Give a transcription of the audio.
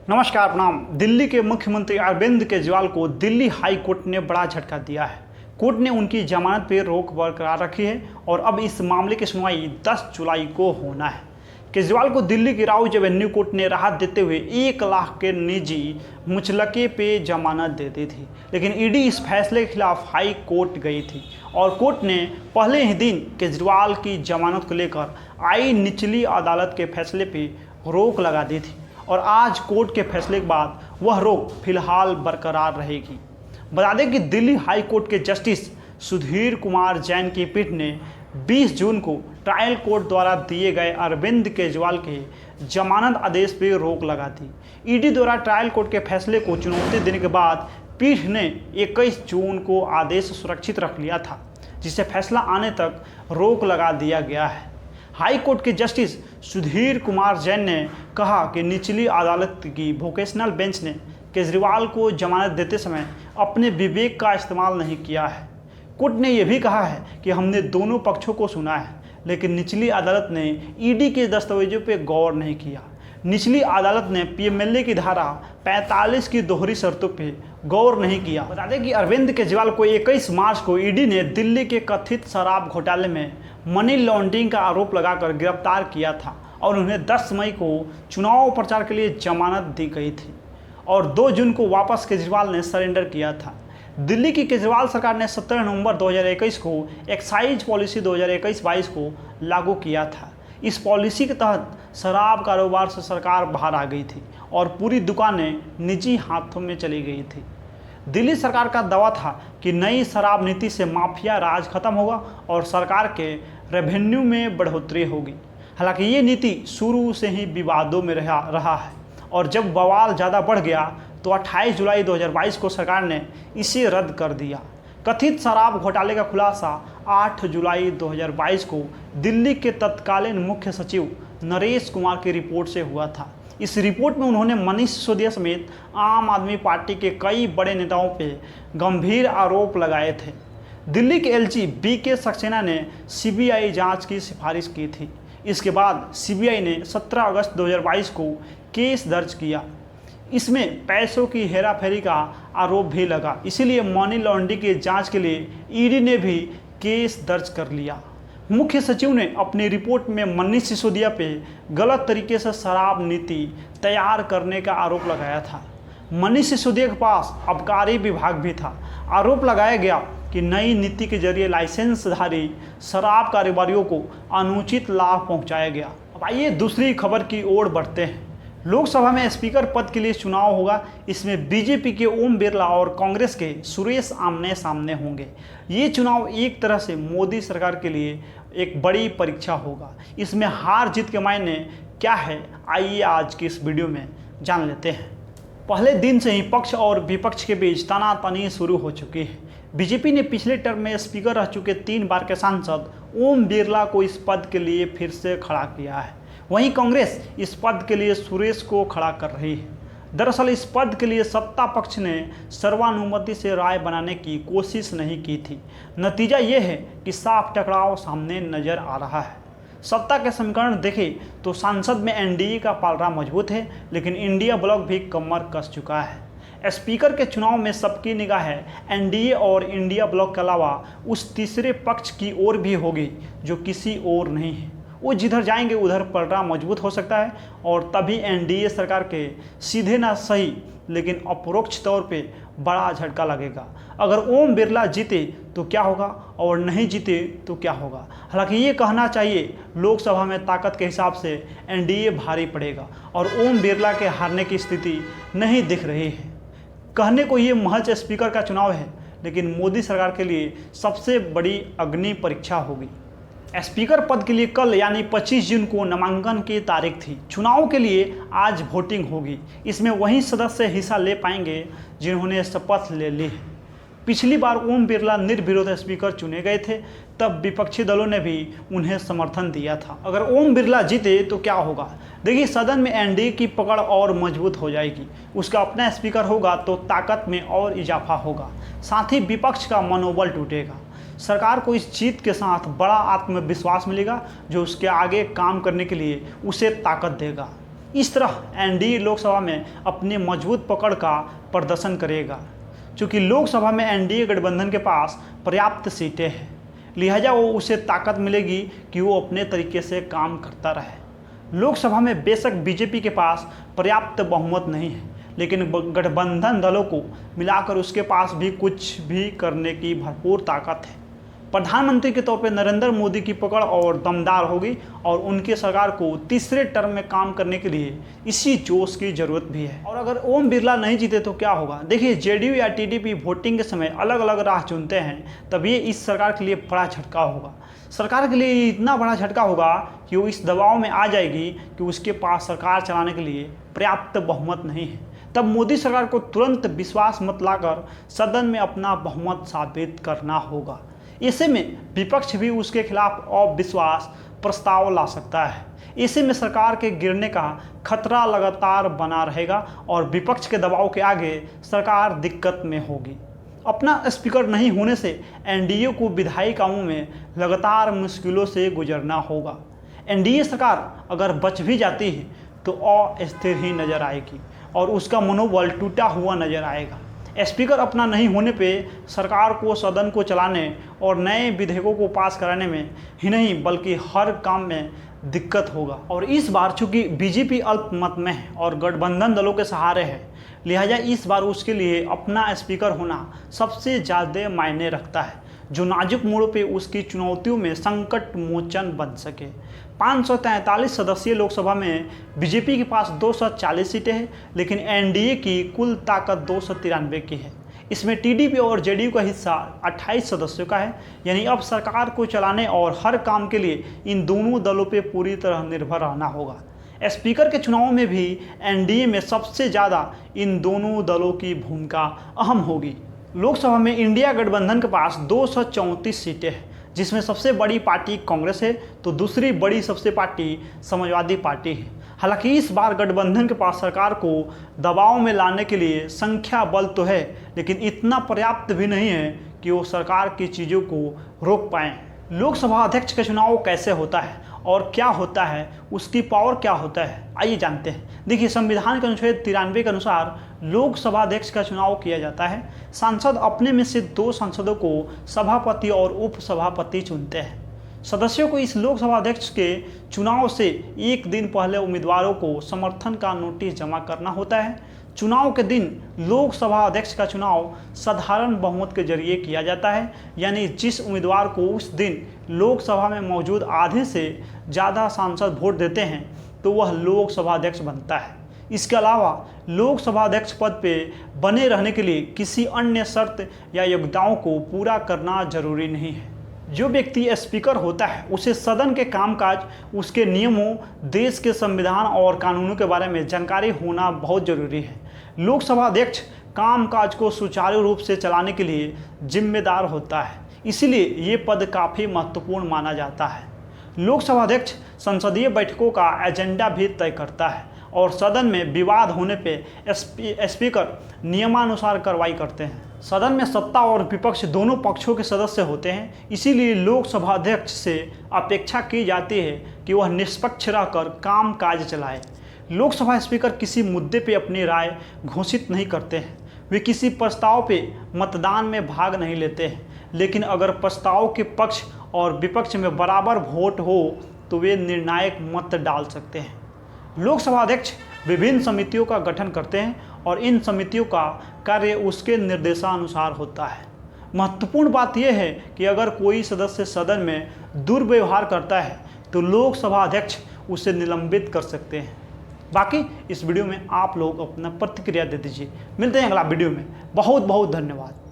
नमस्कार प्रणाम। दिल्ली के मुख्यमंत्री अरविंद केजरीवाल को दिल्ली हाई कोर्ट ने बड़ा झटका दिया है। कोर्ट ने उनकी जमानत पर रोक बरकरार रखी है और अब इस मामले की सुनवाई 10 जुलाई को होना है। केजरीवाल को दिल्ली की राउज एवेन्यू कोर्ट ने राहत देते हुए 1 लाख के निजी मुचलके पे जमानत दे दी थी, लेकिन ईडी इस फैसले के खिलाफ हाई कोर्ट गई थी और कोर्ट ने पहले ही दिन केजरीवाल की जमानत को लेकर आई निचली अदालत के फैसले पर रोक लगा दी थी और आज कोर्ट के फैसले के बाद वह रोक फिलहाल बरकरार रहेगी। बता दें कि दिल्ली हाई कोर्ट के जस्टिस सुधीर कुमार जैन की पीठ ने 20 जून को ट्रायल कोर्ट द्वारा दिए गए अरविंद केजरीवाल के जमानत आदेश पर रोक लगा दी। ईडी द्वारा ट्रायल कोर्ट के फैसले को चुनौती देने के बाद पीठ ने 21 जून को आदेश सुरक्षित रख लिया था, जिसे फैसला आने तक रोक लगा दिया गया है। हाई कोर्ट के जस्टिस सुधीर कुमार जैन ने कहा कि निचली अदालत की वोकेशनल बेंच ने केजरीवाल को जमानत देते समय अपने विवेक का इस्तेमाल नहीं किया है। कोर्ट ने यह भी कहा है कि हमने दोनों पक्षों को सुना है, लेकिन निचली अदालत ने ईडी के दस्तावेजों पर गौर नहीं किया। निचली अदालत ने पीएमएलए की धारा 45 की दोहरी शर्तों पर गौर नहीं किया। बता दें कि अरविंद केजरीवाल को 21 मार्च को ईडी ने दिल्ली के कथित शराब घोटाले में मनी लॉन्ड्रिंग का आरोप लगाकर गिरफ्तार किया था और उन्हें 10 मई को चुनाव प्रचार के लिए जमानत दी गई थी और 2 जून को वापस केजरीवाल ने सरेंडर किया था। दिल्ली की केजरीवाल सरकार ने 17 नवंबर 2021 को एक्साइज पॉलिसी 2021-22 को लागू किया था। इस पॉलिसी के तहत शराब कारोबार से सरकार बाहर आ गई थी और पूरी दुकानें निजी हाथों में चली गई थी। दिल्ली सरकार का दावा था कि नई शराब नीति से माफिया राज खत्म होगा और सरकार के रेवेन्यू में बढ़ोतरी होगी। हालांकि ये नीति शुरू से ही विवादों में रहा है और जब बवाल ज़्यादा बढ़ गया तो 28 जुलाई 2022 को सरकार ने इसे रद्द कर दिया। कथित शराब घोटाले का खुलासा 8 जुलाई 2022 को दिल्ली के तत्कालीन मुख्य सचिव नरेश कुमार की रिपोर्ट से हुआ था। इस रिपोर्ट में उन्होंने मनीष सिसोदिया समेत आम आदमी पार्टी के कई बड़े नेताओं पर गंभीर आरोप लगाए थे। दिल्ली के एलजी बीके सक्सेना ने सीबीआई जांच की सिफारिश की थी। इसके बाद सीबीआई ने 17 अगस्त 2022 को केस दर्ज किया। इसमें पैसों की हेराफेरी का आरोप भी लगा, इसीलिए मनी लॉन्ड्रिंग की जांच के लिए ईडी ने भी केस दर्ज कर लिया। मुख्य सचिव ने अपनी रिपोर्ट में मनीष सिसोदिया पे गलत तरीके से शराब नीति तैयार करने का आरोप लगाया था। मनीष सिसोदिया के पास आबकारी विभाग भी था। आरोप लगाया गया कि नई नीति के जरिए लाइसेंसधारी शराब कारोबारियों को अनुचित लाभ पहुंचाया गया। अब आइए दूसरी खबर की ओर बढ़ते हैं। लोकसभा में स्पीकर पद के लिए चुनाव होगा। इसमें बीजेपी के ओम बिरला और कांग्रेस के सुरेश आमने सामने होंगे। ये चुनाव एक तरह से मोदी सरकार के लिए एक बड़ी परीक्षा होगा। इसमें हार जीत के मायने क्या है, आइए आज की इस वीडियो में जान लेते हैं। पहले दिन से ही पक्ष और विपक्ष के बीच तनातनी शुरू हो चुकी है। बीजेपी ने पिछले टर्म में स्पीकर रह चुके 3 बार के सांसद ओम बिरला को इस पद के लिए फिर से खड़ा किया है। वहीं कांग्रेस इस पद के लिए सुरेश को खड़ा कर रही है। दरअसल इस पद के लिए सत्ता पक्ष ने सर्वानुमति से राय बनाने की कोशिश नहीं की थी। नतीजा ये है कि साफ टकराव सामने नजर आ रहा है। सत्ता के समीकरण देखें तो सांसद में एनडीए का पालड़ा मजबूत है, लेकिन इंडिया ब्लॉक भी कमर कस चुका है। स्पीकर के चुनाव में सबकी निगाह है एनडीए और इंडिया ब्लॉक के अलावा उस तीसरे पक्ष की ओर भी होगी जो किसी और नहीं है। वो जिधर जाएंगे उधर पलड़ा मजबूत हो सकता है और तभी एनडीए सरकार के सीधे ना सही लेकिन अपरोक्ष तौर पे बड़ा झटका लगेगा। अगर ओम बिरला जीते तो क्या होगा और नहीं जीते तो क्या होगा। हालांकि ये कहना चाहिए लोकसभा में ताकत के हिसाब से एनडीए भारी पड़ेगा और ओम बिरला के हारने की स्थिति नहीं दिख रही है। कहने को ये महज स्पीकर का चुनाव है, लेकिन मोदी सरकार के लिए सबसे बड़ी अग्नि परीक्षा होगी। स्पीकर पद के लिए कल यानी 25 जून को नामांकन की तारीख थी। चुनाव के लिए आज वोटिंग होगी। इसमें वही सदस्य हिस्सा ले पाएंगे जिन्होंने शपथ ले ली है। पिछली बार ओम बिरला निर्विरोध स्पीकर चुने गए थे, तब विपक्षी दलों ने भी उन्हें समर्थन दिया था। अगर ओम बिरला जीते तो क्या होगा? देखिए, सदन में एनडीए की पकड़ और मजबूत हो जाएगी। उसका अपना स्पीकर होगा तो ताकत में और इजाफा होगा, साथ ही विपक्ष का मनोबल टूटेगा। सरकार को इस जीत के साथ बड़ा आत्मविश्वास मिलेगा जो उसके आगे काम करने के लिए उसे ताकत देगा। इस तरह एनडीए लोकसभा में अपनी मजबूत पकड़ का प्रदर्शन करेगा। चूँकि लोकसभा में एनडीए गठबंधन के पास पर्याप्त सीटें हैं, लिहाजा वो उसे ताकत मिलेगी कि वो अपने तरीके से काम करता रहे। लोकसभा में बेशक बीजेपी के पास पर्याप्त बहुमत नहीं है, लेकिन गठबंधन दलों को मिलाकर उसके पास भी कुछ भी करने की भरपूर ताकत है। प्रधानमंत्री के तौर पर नरेंद्र मोदी की पकड़ और दमदार होगी और उनकी सरकार को तीसरे टर्म में काम करने के लिए इसी जोश की जरूरत भी है। और अगर ओम बिरला नहीं जीते तो क्या होगा? देखिए, जेडीयू या टीडीपी वोटिंग के समय अलग अलग राह चुनते हैं, तब ये इस सरकार के लिए बड़ा झटका होगा। सरकार के लिए इतना बड़ा झटका होगा कि वो इस दबाव में आ जाएगी कि उसके पास सरकार चलाने के लिए पर्याप्त बहुमत नहीं है। तब मोदी सरकार को तुरंत विश्वास मत लाकर सदन में अपना बहुमत साबित करना होगा। ऐसे में विपक्ष भी उसके खिलाफ अविश्वास प्रस्ताव ला सकता है। ऐसे में सरकार के गिरने का खतरा लगातार बना रहेगा और विपक्ष के दबाव के आगे सरकार दिक्कत में होगी। अपना स्पीकर नहीं होने से एनडीए को विधायी कामों में लगातार मुश्किलों से गुजरना होगा। एनडीए सरकार अगर बच भी जाती है तो अस्थिर ही नजर आएगी और उसका मनोबल टूटा हुआ नजर आएगा। स्पीकर अपना नहीं होने पे सरकार को सदन को चलाने और नए विधेयकों को पास कराने में ही नहीं बल्कि हर काम में दिक्कत होगा। और इस बार चूंकि बीजेपी अल्पमत में है और गठबंधन दलों के सहारे है, लिहाजा इस बार उसके लिए अपना स्पीकर होना सबसे ज़्यादा मायने रखता है, जो नाजुक मोड़ों पे उसकी चुनौतियों में संकट मोचन बन सके। 543 सदस्यीय लोकसभा में बीजेपी के पास 240 सीटें हैं, लेकिन एनडीए की कुल ताकत 293 की है। इसमें टीडीपी और जेडीयू का हिस्सा 28 सदस्यों का है। यानी अब सरकार को चलाने और हर काम के लिए इन दोनों दलों पर पूरी तरह निर्भर रहना होगा। स्पीकर के चुनाव में भी एनडीए में सबसे ज़्यादा इन दोनों दलों की भूमिका अहम होगी। लोकसभा में इंडिया गठबंधन के पास 234 सीटें हैं, जिसमें सबसे बड़ी पार्टी कांग्रेस है तो दूसरी बड़ी सबसे पार्टी समाजवादी पार्टी है। हालांकि इस बार गठबंधन के पास सरकार को दबाव में लाने के लिए संख्या बल तो है, लेकिन इतना पर्याप्त भी नहीं है कि वो सरकार की चीज़ों को रोक पाएँ। लोकसभा अध्यक्ष का चुनाव कैसे होता है और क्या होता है, उसकी पावर क्या होता है, आइए जानते हैं। देखिए, संविधान के अनुच्छेद 93 के अनुसार लोकसभा अध्यक्ष का चुनाव किया जाता है। सांसद अपने में से 2 सांसदों को सभापति और उपसभापति चुनते हैं। सदस्यों को इस लोकसभा अध्यक्ष के चुनाव से एक दिन पहले उम्मीदवारों को समर्थन का नोटिस जमा करना होता है। चुनाव के दिन लोकसभा अध्यक्ष का चुनाव साधारण बहुमत के जरिए किया जाता है, यानी जिस उम्मीदवार को उस दिन लोकसभा में मौजूद आधे से ज़्यादा सांसद वोट देते हैं तो वह लोकसभा अध्यक्ष बनता है। इसके अलावा लोकसभा अध्यक्ष पद पे बने रहने के लिए किसी अन्य शर्त या योग्यताओं को पूरा करना जरूरी नहीं है। जो व्यक्ति स्पीकर होता है उसे सदन के कामकाज, उसके नियमों, देश के संविधान और कानूनों के बारे में जानकारी होना बहुत ज़रूरी है। लोकसभा अध्यक्ष कामकाज को सुचारू रूप से चलाने के लिए जिम्मेदार होता है, इसीलिए ये पद काफ़ी महत्वपूर्ण माना जाता है। लोकसभा अध्यक्ष संसदीय बैठकों का एजेंडा भी तय करता है और सदन में विवाद होने पे स्पीकर नियमानुसार कार्रवाई करते हैं। सदन में सत्ता और विपक्ष दोनों पक्षों के सदस्य होते हैं, इसीलिए लोकसभा अध्यक्ष से अपेक्षा की जाती है कि वह निष्पक्ष रहकर काम काज चलाए। लोकसभा स्पीकर किसी मुद्दे पे अपनी राय घोषित नहीं करते हैं, वे किसी प्रस्ताव पे मतदान में भाग नहीं लेते हैं, लेकिन अगर प्रस्ताव के पक्ष और विपक्ष में बराबर वोट हो तो वे निर्णायक मत डाल सकते हैं। लोकसभा अध्यक्ष विभिन्न समितियों का गठन करते हैं और इन समितियों का कार्य उसके निर्देशानुसार होता है। महत्वपूर्ण बात यह है कि अगर कोई सदस्य सदन में दुर्व्यवहार करता है तो लोकसभा अध्यक्ष उसे निलंबित कर सकते हैं। बाकी इस वीडियो में आप लोग अपना प्रतिक्रिया दे दीजिए। मिलते हैं अगला वीडियो में। बहुत बहुत धन्यवाद।